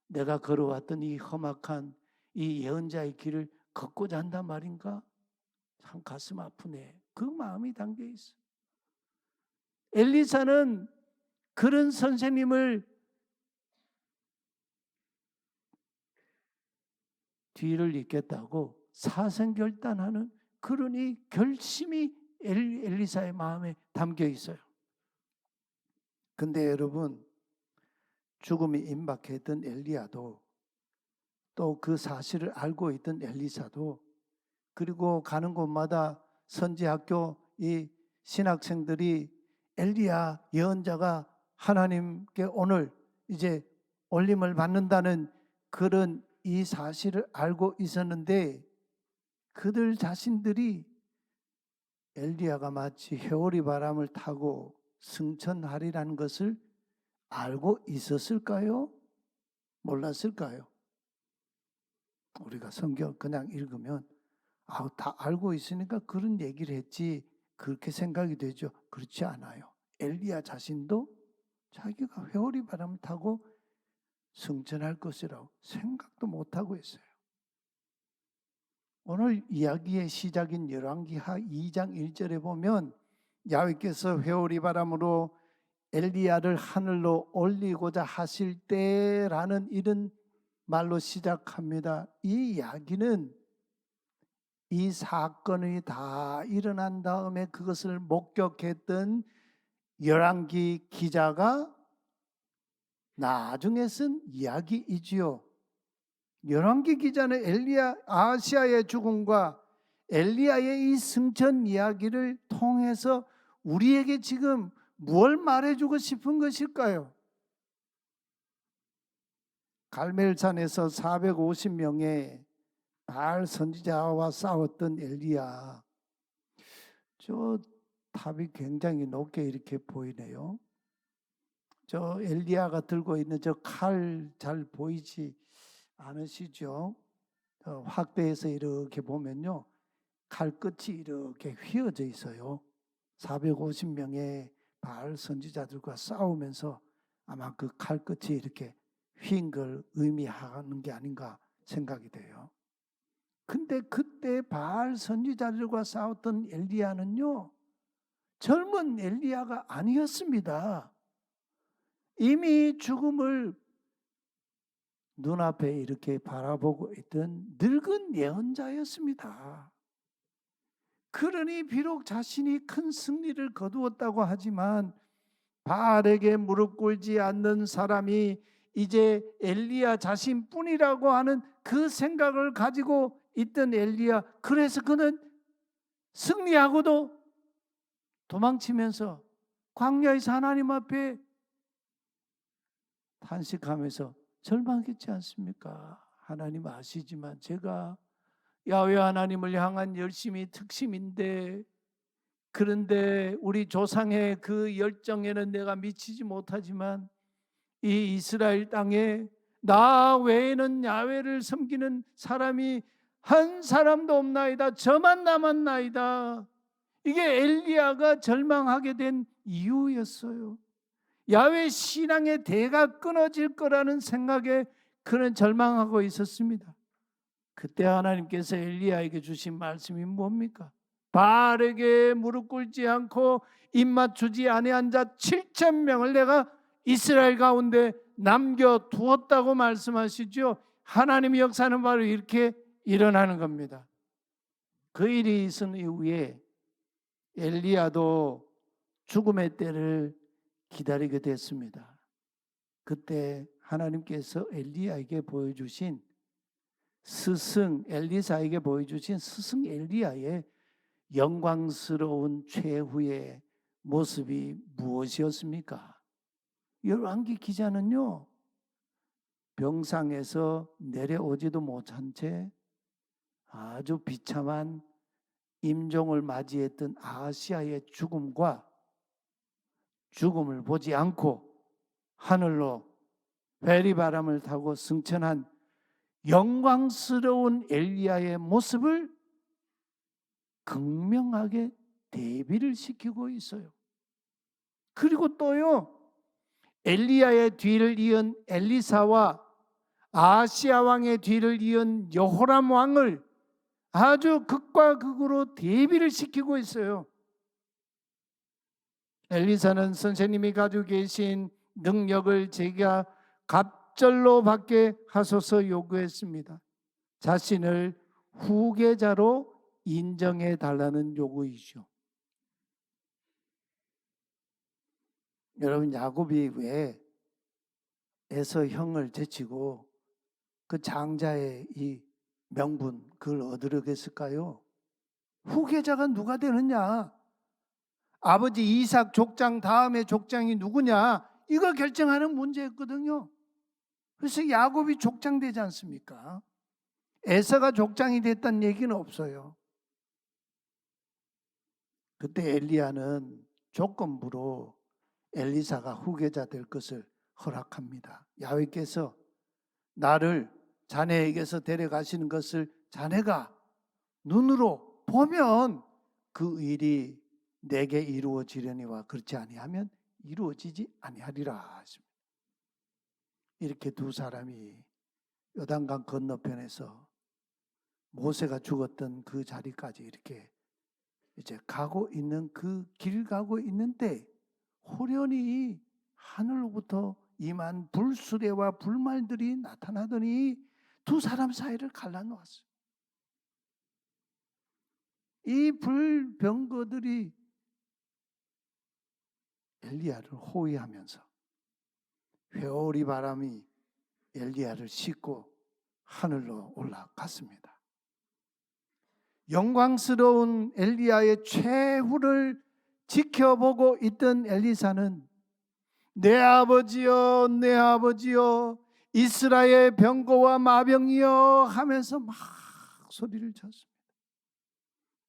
내가 걸어왔던 이 험악한 이 예언자의 길을 걷고자 한단 말인가? 참 가슴 아프네. 그 마음이 담겨 있어. 엘리사는 그런 선생님을 뒤를 잇겠다고 사생결단하는 그런 이 결심이 엘리사의 마음에 담겨 있어요. 근데 여러분, 죽음이 임박했던 엘리야도 또 그 사실을 알고 있던 엘리사도 그리고 가는 곳마다 선지학교 이 신학생들이 엘리야 예언자가 하나님께 오늘 이제 올림을 받는다는 그런 이 사실을 알고 있었는데 그들 자신들이 엘리야가 마치 회오리 바람을 타고 승천하리라는 것을 알고 있었을까요? 몰랐을까요? 우리가 성경 그냥 읽으면 다 알고 있으니까 그런 얘기를 했지 그렇게 생각이 되죠. 그렇지 않아요. 엘리야 자신도 자기가 회오리 바람을 타고 승천할 것이라고 생각도 못하고 있어요. 오늘 이야기의 시작인 열왕기하 2장 1절에 보면 야훼께서 회오리 바람으로 엘리야를 하늘로 올리고자 하실 때라는 이런 말로 시작합니다. 이 이야기는 이 사건이 다 일어난 다음에 그것을 목격했던 열왕기 기자가 나중에 쓴 이야기이지요. 열왕기 기자는 엘리야 아하시아의 죽음과 엘리야의 이 승천 이야기를 통해서 우리에게 지금 무엇을 말해주고 싶은 것일까요? 갈멜산에서 450명의 바알 선지자와 싸웠던 엘리야, 저 탑이 굉장히 높게 이렇게 보이네요. 저 엘리야가 들고 있는 저 칼 잘 보이지 않으시죠? 확대해서 이렇게 보면요, 칼 끝이 이렇게 휘어져 있어요. 450명의 바알 선지자들과 싸우면서 아마 그 칼 끝이 이렇게 휜 걸 의미하는 게 아닌가 생각이 돼요. 근데 그때 바알 선지자들과 싸웠던 엘리야는요, 젊은 엘리야가 아니었습니다. 이미 죽음을 눈앞에 이렇게 바라보고 있던 늙은 예언자였습니다. 그러니 비록 자신이 큰 승리를 거두었다고 하지만 바알에게 무릎 꿇지 않는 사람이 이제 엘리야 자신뿐이라고 하는 그 생각을 가지고 있던 엘리야, 그래서 그는 승리하고도 도망치면서 광야에서 하나님 앞에 탄식하면서 절망했지 않습니까? 하나님 아시지만 제가 야훼 하나님을 향한 열심이 특심인데, 그런데 우리 조상의 그 열정에는 내가 미치지 못하지만 이 이스라엘 땅에 나 외에는 야훼를 섬기는 사람이 한 사람도 없나이다. 저만 남았나이다. 이게 엘리야가 절망하게 된 이유였어요. 야훼 신앙의 대가 끊어질 거라는 생각에 그는 절망하고 있었습니다. 그때 하나님께서 엘리야에게 주신 말씀이 뭡니까? 바알에게 무릎 꿇지 않고 입맞추지 아니한 자 7,000명을 내가 이스라엘 가운데 남겨두었다고 말씀하시죠. 하나님의 역사는 바로 이렇게 일어나는 겁니다. 그 일이 있은 이후에 엘리야도 죽음의 때를 기다리게 됐습니다. 그때 하나님께서 엘리야에게 보여주신 스승 엘리사에게 보여주신 스승 엘리야의 영광스러운 최후의 모습이 무엇이었습니까? 열왕기 기자는요, 병상에서 내려오지도 못한 채 아주 비참한 임종을 맞이했던 아하시아의 죽음을 보지 않고 하늘로 회리바람을 타고 승천한 영광스러운 엘리야의 모습을 극명하게 대비를 시키고 있어요. 그리고 또요, 엘리야의 뒤를 이은 엘리사와 아하시아 왕의 뒤를 이은 여호람 왕을 아주 극과 극으로 대비를 시키고 있어요. 엘리사는 선생님이 가지고 계신 능력을 제가 갑절로 받게 하소서 요구했습니다. 자신을 후계자로 인정해 달라는 요구이죠. 여러분, 야곱이 왜 에서 형을 제치고 그 장자의 이 명분 그걸 얻으려겠을까요? 후계자가 누가 되느냐, 아버지 이삭 족장 다음에 족장이 누구냐, 이걸 결정하는 문제였거든요. 그래서 야곱이 족장되지 않습니까? 에서가 족장이 됐다는 얘기는 없어요. 그때 엘리야는 조건부로 엘리사가 후계자 될 것을 허락합니다. 야훼께서 나를 자네에게서 데려가시는 것을 자네가 눈으로 보면 그 일이 내게 이루어지려니와 그렇지 아니하면 이루어지지 아니하리라 하십니다. 이렇게 두 사람이 요단강 건너편에서 모세가 죽었던 그 자리까지 이렇게 이제 가고 있는 그 길 가고 있는데 호련히 하늘로부터 임한 불수레와 불말들이 나타나더니 두 사람 사이를 갈라놓았어요. 이 불병거들이 엘리야를 호위하면서 회오리 바람이 엘리야를 싣고 하늘로 올라갔습니다. 영광스러운 엘리야의 최후를 지켜보고 있던 엘리사는 내 아버지여 내 아버지여 이스라엘 병거와 마병이여 하면서 막 소리를 쳤습니다.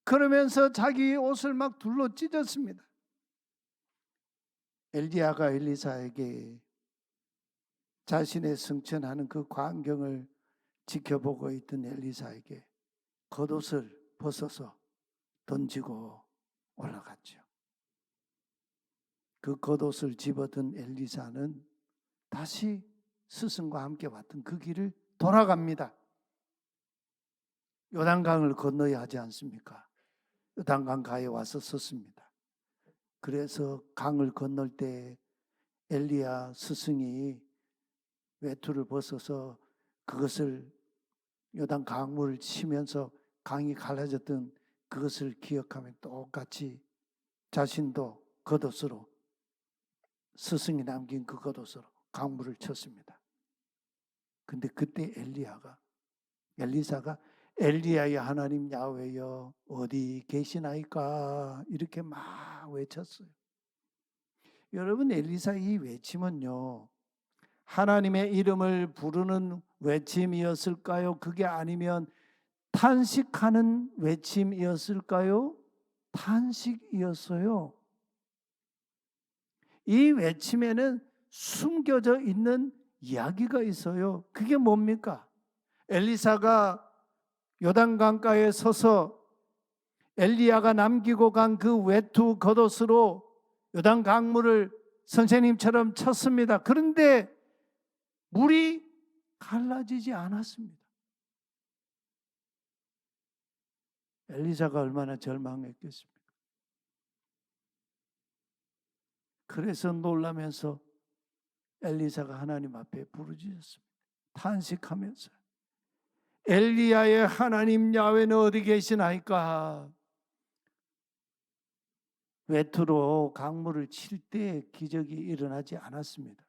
그러면서 자기 옷을 막 둘러 찢었습니다. 엘리야가 엘리사에게 자신의 승천하는 그 광경을 지켜보고 있던 엘리사에게 겉옷을 벗어서 던지고 올라갔죠. 그 겉옷을 집어든 엘리사는 다시 스승과 함께 왔던 그 길을 돌아갑니다. 요단강을 건너야 하지 않습니까? 요단강 가에 와서 섰습니다. 그래서 강을 건널 때 엘리야 스승이 외투를 벗어서 그것을 요단 강물을 치면서 강이 갈라졌던 그것을 기억하며 똑같이 자신도 겉옷으로 스승이 남긴 그 겉옷으로 강물을 쳤습니다. 근데 그때 엘리사가 엘리야의 하나님 야훼여 어디 계시나이까 이렇게 막 외쳤어요. 여러분, 엘리사 이 외침은요 하나님의 이름을 부르는 외침이었을까요? 그게 아니면 탄식하는 외침이었을까요? 탄식이었어요. 이 외침에는 숨겨져 있는 이야기가 있어요. 그게 뭡니까? 엘리사가 요단강가에 서서 엘리야가 남기고 간 그 외투 겉옷으로 요단 강물을 선생님처럼 쳤습니다. 그런데 물이 갈라지지 않았습니다. 엘리사가 얼마나 절망했겠습니까? 그래서 놀라면서 엘리사가 하나님 앞에 부르짖었습니다. 탄식하면서 엘리야의 하나님 야훼는 어디 계시나이까? 외투로 강물을 칠 때 기적이 일어나지 않았습니다.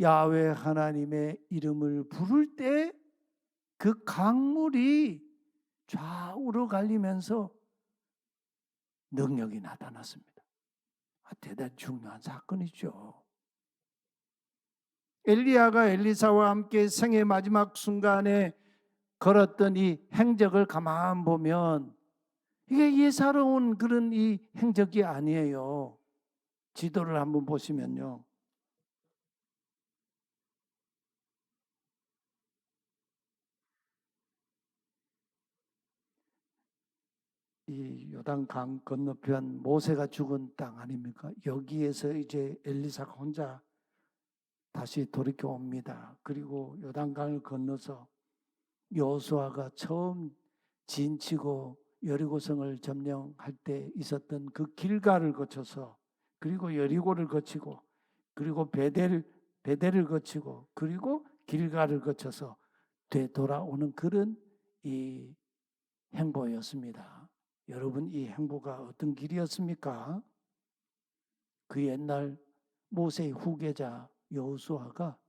야훼 하나님의 이름을 부를 때 그 강물이 좌우로 갈리면서 능력이 나타났습니다. 대단히 중요한 사건이죠. 엘리야가 엘리사와 함께 생의 마지막 순간에 걸었던 이 행적을 가만 보면 이게 예사로운 그런 이 행적이 아니에요. 지도를 한번 보시면요. 이 요단강 건너편 모세가 죽은 땅 아닙니까? 여기에서 이제 엘리사가 혼자 다시 돌이켜 옵니다. 그리고 요단강을 건너서 여호수아가 처음 진치고 여리고성을 점령할 때 있었던 그 길가를 거쳐서 그리고 여리고를 거치고 그리고 베델을 거치고 그리고 길가를 거쳐서 되돌아오는 그런 이 행보였습니다. 여러분, 이 행보가 어떤 길이었습니까? 그 옛날 모세의 후계자 여호수아가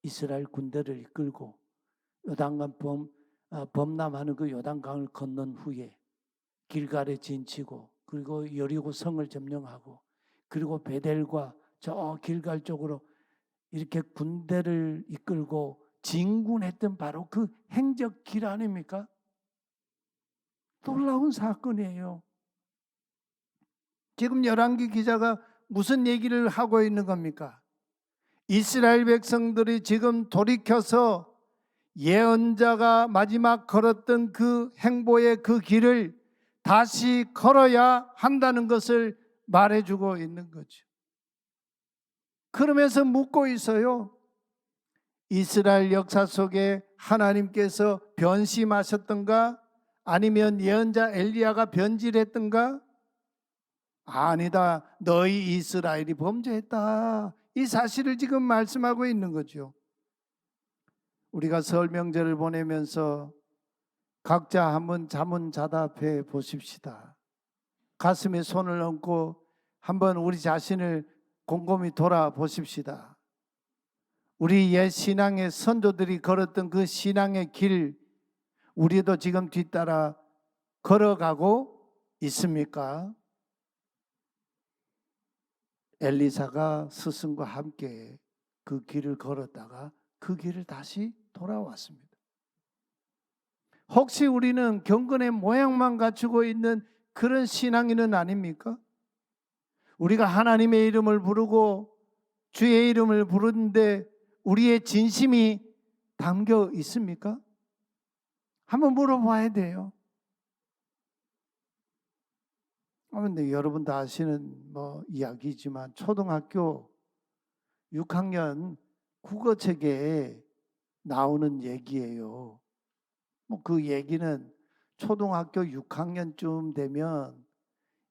이스라엘 군대를 이끌고 요단강 범람하는 그 요단강을 건넌 후에 길갈에 진치고 그리고 여리고 성을 점령하고 그리고 베델과 저 길갈 쪽으로 이렇게 군대를 이끌고 진군했던 바로 그 행적 길 아닙니까? 놀라운 사건이에요. 지금 열왕기 기자가 무슨 얘기를 하고 있는 겁니까? 이스라엘 백성들이 지금 돌이켜서 예언자가 마지막 걸었던 그 행보의 그 길을 다시 걸어야 한다는 것을 말해주고 있는 거죠. 그러면서 묻고 있어요. 이스라엘 역사 속에 하나님께서 변심하셨던가? 아니면 예언자 엘리야가 변질했던가? 아니다. 너희 이스라엘이 범죄했다. 이 사실을 지금 말씀하고 있는 거죠. 우리가 설 명절을 보내면서 각자 한번 자문자답해 보십시다. 가슴에 손을 얹고 한번 우리 자신을 곰곰이 돌아보십시다. 우리 옛 신앙의 선조들이 걸었던 그 신앙의 길, 우리도 지금 뒤따라 걸어가고 있습니까? 엘리사가 스승과 함께 그 길을 걸었다가 그 길을 다시 돌아왔습니다. 혹시 우리는 경건의 모양만 갖추고 있는 그런 신앙인은 아닙니까? 우리가 하나님의 이름을 부르고 주의 이름을 부르는데 우리의 진심이 담겨 있습니까? 한번 물어봐야 돼요. 그런데 여러분도 아시는 이야기지만 초등학교 6학년 국어책에 나오는 얘기예요. 그 얘기는 초등학교 6학년쯤 되면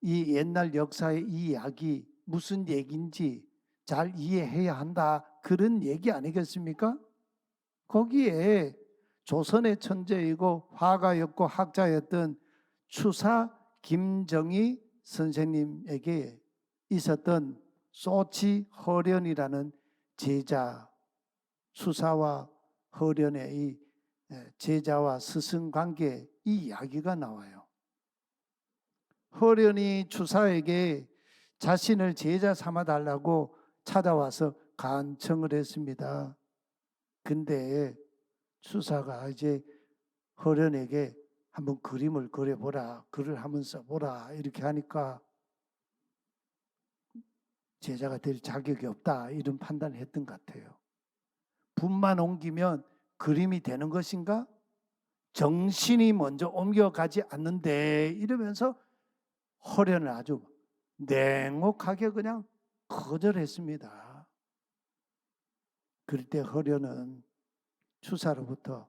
이 옛날 역사의 이 이야기 무슨 얘기인지 잘 이해해야 한다, 그런 얘기 아니겠습니까? 거기에 조선의 천재이고 화가였고 학자였던 추사 김정희 선생님에게 있었던 소치 허련이라는 제자, 추사와 허련의 이 제자와 스승 관계, 이 이야기가 나와요. 허련이 추사에게 자신을 제자 삼아 달라고 찾아와서 간청을 했습니다. 근데 추사가 이제 허련에게 한번 그림을 그려보라, 글을 한번 써보라 이렇게 하니까 제자가 될 자격이 없다, 이런 판단을 했던 것 같아요. 붓만 옮기면 그림이 되는 것인가? 정신이 먼저 옮겨가지 않는데, 이러면서 허련을 아주 냉혹하게 그냥 거절했습니다. 그럴 때 허련은 추사로부터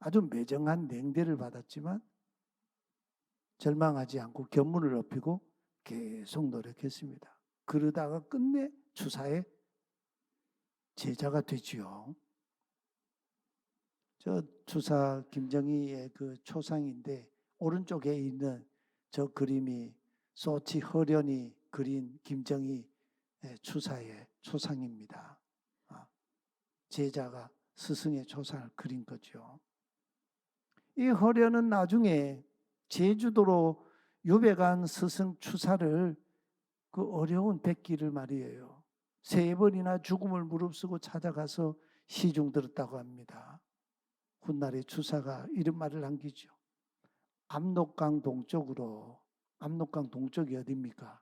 아주 매정한 냉대를 받았지만 절망하지 않고 견문을 높이고 계속 노력했습니다. 그러다가 끝내 추사의 제자가 되지요. 저 추사 김정희의 그 초상인데 오른쪽에 있는 저 그림이 소치 허련이 그린 김정희 추사의 초상입니다. 제자가 스승의 초상을 그린 거죠. 이 허련은 나중에 제주도로 유배간 스승 추사를 그 어려운 백기를 말이에요, 3번이나 죽음을 무릅쓰고 찾아가서 시중 들었다고 합니다. 훗날에 추사가 이런 말을 남기죠. 압록강 동쪽으로, 압록강 동쪽이 어디입니까?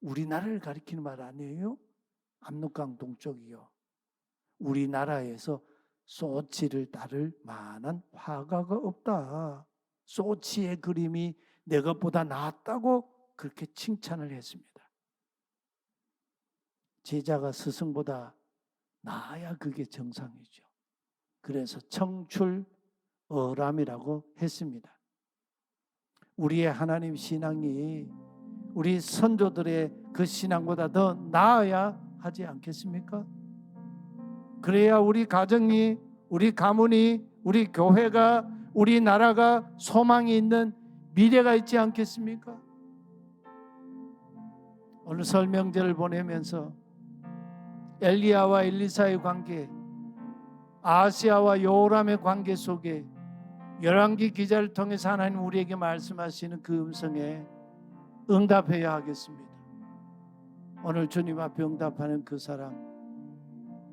우리나라를 가리키는 말 아니에요? 압록강 동쪽이요. 우리나라에서 소치를 따를 만한 화가가 없다. 소치의 그림이 내 것보다 낫다고 그렇게 칭찬을 했습니다. 제자가 스승보다 나아야 그게 정상이죠. 그래서 청출어람이라고 했습니다. 우리의 하나님 신앙이 우리 선조들의 그 신앙보다 더 나아야 하지 않겠습니까? 그래야 우리 가정이, 우리 가문이, 우리 교회가, 우리 나라가 소망이 있는 미래가 있지 않겠습니까? 오늘 설 명절을 보내면서 엘리야와 엘리사의 관계, 아하스야와 요람의 관계 속에 열왕기 기자를 통해서 하나님 우리에게 말씀하시는 그 음성에 응답해야 하겠습니다. 오늘 주님 앞에 응답하는 그 사람,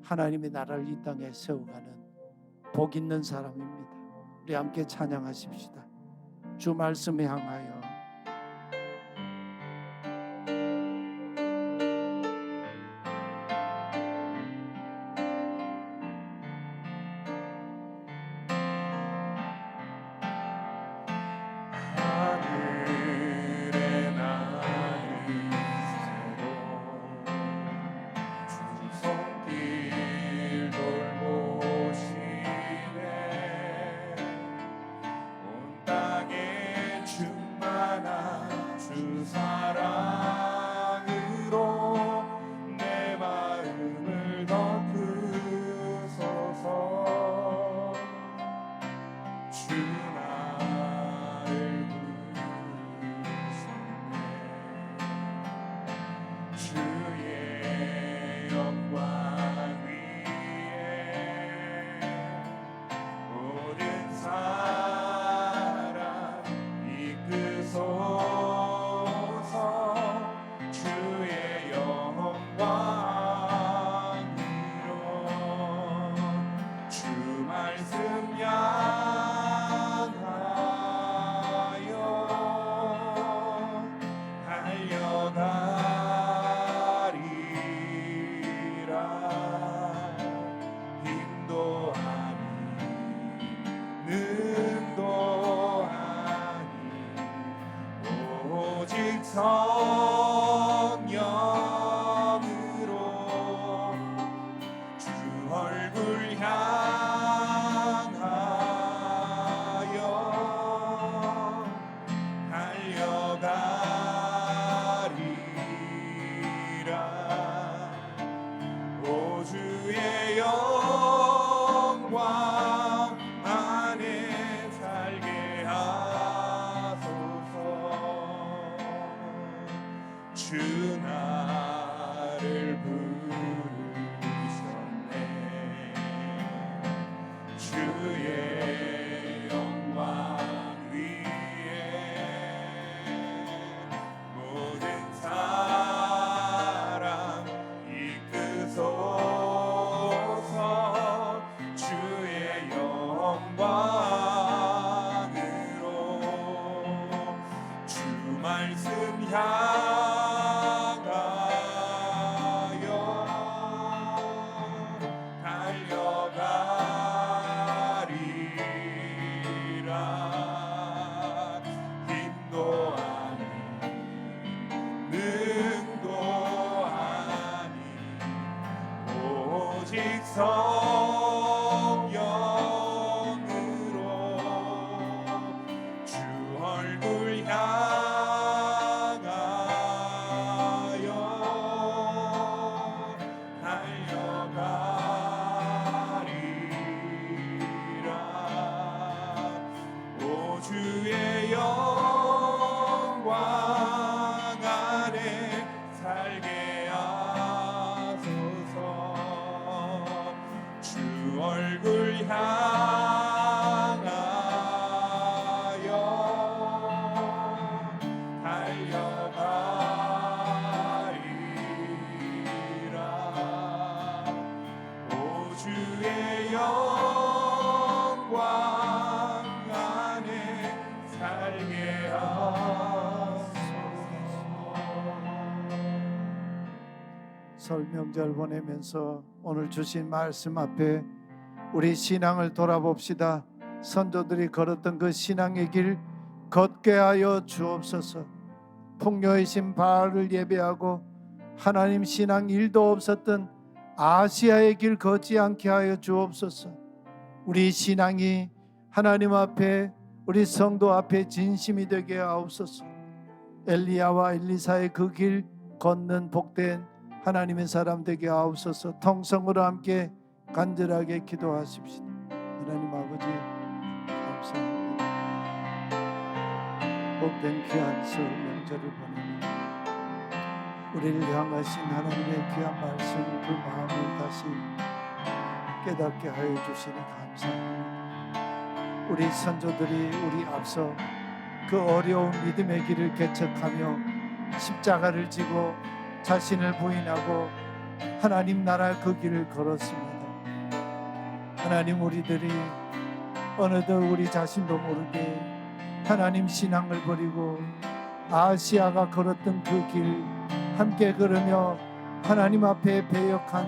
하나님의 나라를 이 땅에 세워가는 복 있는 사람입니다. 우리 함께 찬양하십시다. 주 말씀에 향하여 하늘의 나를 새로 주 손길 돌보 사랑으로 내 마음을 덮으소서. 주 나를 부르셨네. 주의 영광 위에 모든 사람 이끄소서. 주의 영광으로 주 말씀 향하여 달려가리라. 힘도 아니 능도 아니 오직 성령으로 주 얼굴 향하여 달려가리라. 오 주의 영광 안에 살게 하소서. 주 나를 부르셨네. 주의 영광 위에 모든 사람 이끄소서. 주의 영광으로 주 말씀 향하여 달려가리라. 힘도 아니 능도 아니 오직 성령으로 주 얼굴 향하여 달려가리라. 오 주의 영광 안에 살게 하소서. 주 얼굴 향하여 달려가리라. 오 주의 영광 안에 살게 하소서. 설명절 보내면서 오늘 주신 말씀 앞에 우리 신앙을 돌아봅시다. 선조들이 걸었던 그 신앙의 길 걷게 하여 주옵소서. 풍요의 신 바알을 예배하고 하나님 신앙 일도 없었던 아시아의 길 걷지 않게 하여 주옵소서. 우리 신앙이 하나님 앞에 우리 성도 앞에 진심이 되게 하옵소서. 엘리야와 엘리사의 그 길 걷는 복된 하나님의 사람 되게 하옵소서. 통성으로 함께 간절하게 기도하십시다. 하나님 아버지 감사합니다. 복된 귀한 설 명절을 보내며 우리를 향하신 하나님의 귀한 말씀 그 마음을 다시 깨닫게 하여 주시니 감사합니다. 우리 선조들이 우리 앞서 그 어려운 믿음의 길을 개척하며 십자가를 지고 자신을 부인하고 하나님 나라 그 길을 걸었습니다. 하나님 우리들이 어느덧 우리 자신도 모르게 하나님 신앙을 버리고 아시아가 걸었던 그 길 함께 걸으며 하나님 앞에 배역한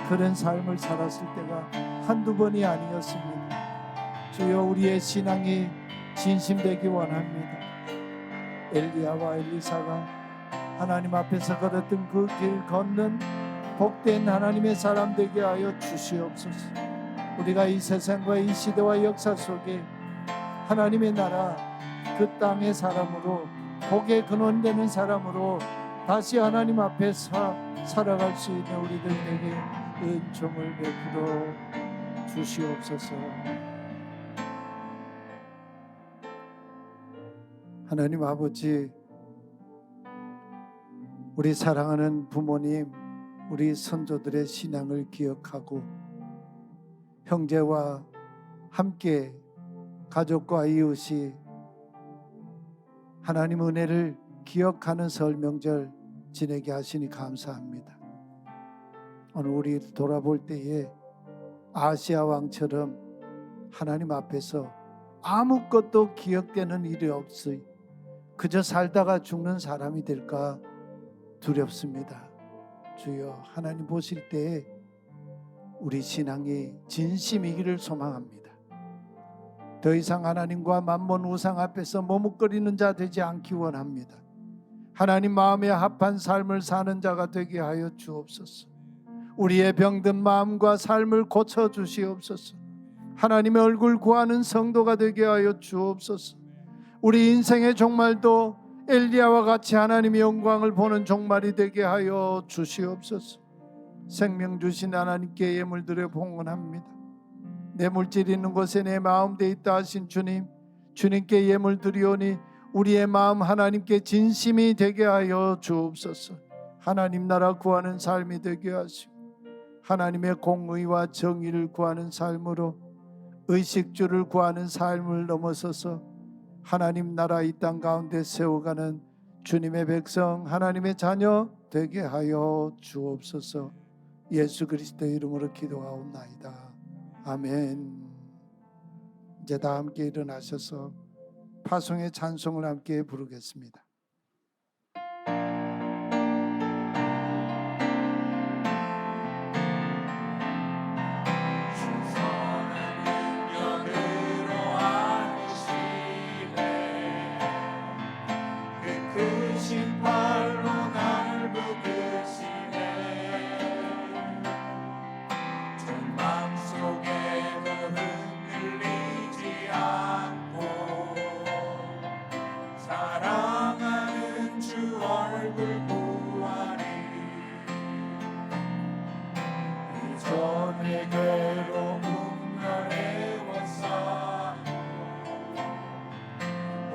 그런 삶을 살았을 때가 한두 번이 아니었습니다. 주여 우리의 신앙이 진심되기 원합니다. 엘리야와 엘리사가 하나님 앞에서 걸었던 그 길 걷는 복된 하나님의 사람 되게 하여 주시옵소서. 우리가 이 세상과 이 시대와 역사 속에 하나님의 나라 그 땅의 사람으로 복의 근원되는 사람으로 다시 하나님 앞에 살아갈 수 있는 우리들에게 은총을 베풀어 주시옵소서. 하나님 아버지, 우리 사랑하는 부모님, 우리 선조들의 신앙을 기억하고 형제와 함께 가족과 이웃이 하나님 은혜를 기억하는 설 명절 지내게 하시니 감사합니다. 오늘 우리 돌아볼 때에 아시아 왕처럼 하나님 앞에서 아무것도 기억되는 일이 없이 그저 살다가 죽는 사람이 될까 두렵습니다. 주여, 하나님 보실 때에 우리 신앙이 진심이기를 소망합니다. 더 이상 하나님과 만몬 우상 앞에서 머뭇거리는 자 되지 않기 원합니다. 하나님 마음에 합한 삶을 사는 자가 되게 하여 주옵소서. 우리의 병든 마음과 삶을 고쳐 주시옵소서. 하나님의 얼굴 구하는 성도가 되게 하여 주옵소서. 우리 인생의 종말도 엘리야와 같이 하나님의 영광을 보는 종말이 되게 하여 주시옵소서. 생명 주신 하나님께 예물 드려 봉헌합니다. 내 물질 있는 곳에 내 마음 돼 있다 하신 주님, 주님께 예물 드리오니 우리의 마음 하나님께 진심이 되게 하여 주옵소서. 하나님 나라 구하는 삶이 되게 하시고 하나님의 공의와 정의를 구하는 삶으로 의식주를 구하는 삶을 넘어서서 하나님 나라 이 땅 가운데 세워가는 주님의 백성, 하나님의 자녀 되게 하여 주옵소서. 예수 그리스도의 이름으로 기도하옵나이다. 아멘. 이제 다 함께 일어나셔서 파송의 찬송을 함께 부르겠습니다. 크신 팔로 날 붙드시네. 절망 속에도 흔들리지 않고 사랑하는 주 얼굴 보아리. 이전의 괴로움 멸해왔사오.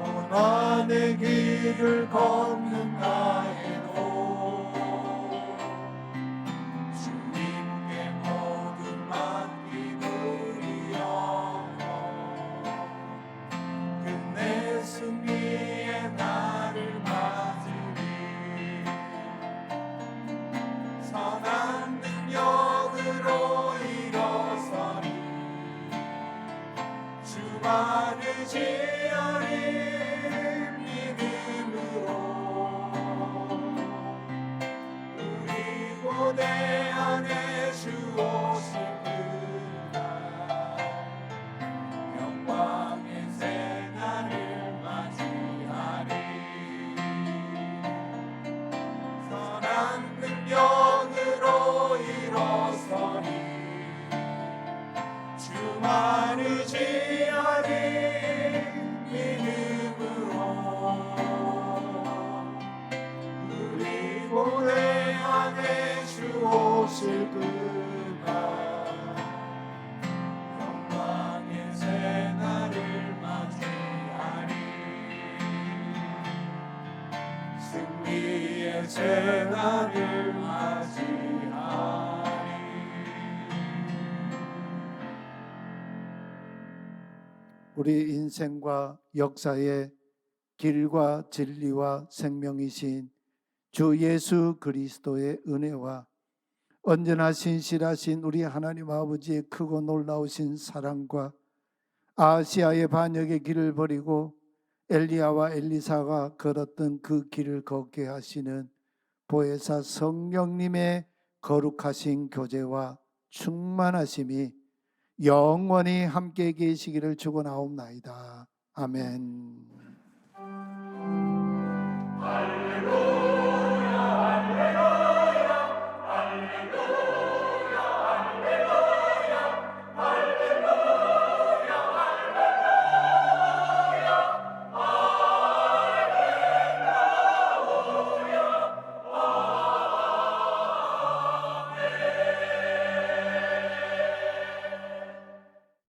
고난의 길을 걷는다 해도 주님께 모든 맡기드리어 끝내 승리의 날을 맞으리. 선한 능력으로 일어서리. 주만을 지어리. 내 안에 주 오실 그날 영광의 새날을 맞이하리. 선한 능력으로 일어서리. 주만을 지어리. 믿음으로 그리고 내 안에 주 오실 그날 영광의 새날을 맞이하리. 승리의 새날을 맞이하리. 우리 인생과 역사의 길과 진리와 생명이신 주 예수 그리스도의 은혜와 언제나 신실하신 우리 하나님 아버지의 크고 놀라우신 사랑과 아시아의 반역의 길을 버리고 엘리야와 엘리사가 걸었던 그 길을 걷게 하시는 보혜사 성령님의 거룩하신 교제와 충만하심이 영원히 함께 계시기를 축원하옵나이다. 아멘. 할렐루야 할렐루야 할렐루야